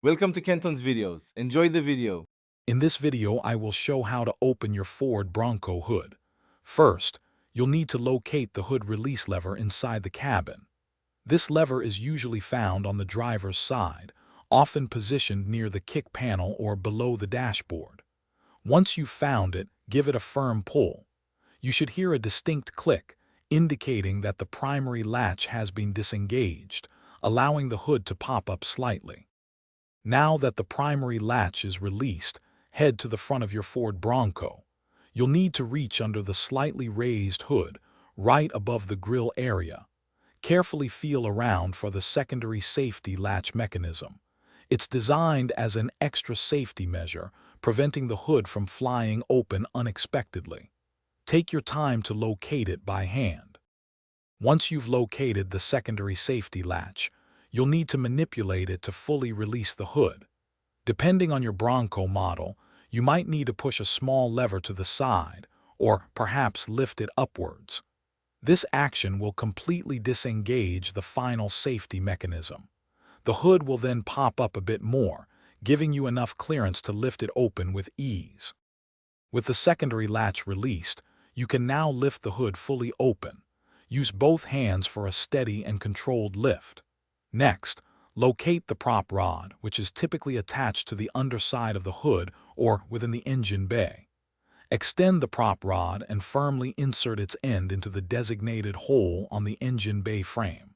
Welcome to Kenton's videos. Enjoy the video. In this video, I will show how to open your Ford Bronco hood. First, you'll need to locate the hood release lever inside the cabin. This lever is usually found on the driver's side, often positioned near the kick panel or below the dashboard. Once you've found it, give it a firm pull. You should hear a distinct click, indicating that the primary latch has been disengaged, allowing the hood to pop up slightly. Now that the primary latch is released, head to the front of your Ford Bronco. You'll need to reach under the slightly raised hood, right above the grille area. Carefully feel around for the secondary safety latch mechanism. It's designed as an extra safety measure, preventing the hood from flying open unexpectedly. Take your time to locate it by hand. Once you've located the secondary safety latch, you'll need to manipulate it to fully release the hood. Depending on your Bronco model, you might need to push a small lever to the side, or perhaps lift it upwards. This action will completely disengage the final safety mechanism. The hood will then pop up a bit more, giving you enough clearance to lift it open with ease. With the secondary latch released, you can now lift the hood fully open. Use both hands for a steady and controlled lift. Next, locate the prop rod, which is typically attached to the underside of the hood or within the engine bay. Extend the prop rod and firmly insert its end into the designated hole on the engine bay frame.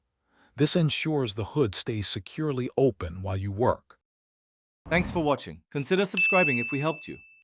This ensures the hood stays securely open while you work. Thanks for watching. Consider subscribing if we helped you.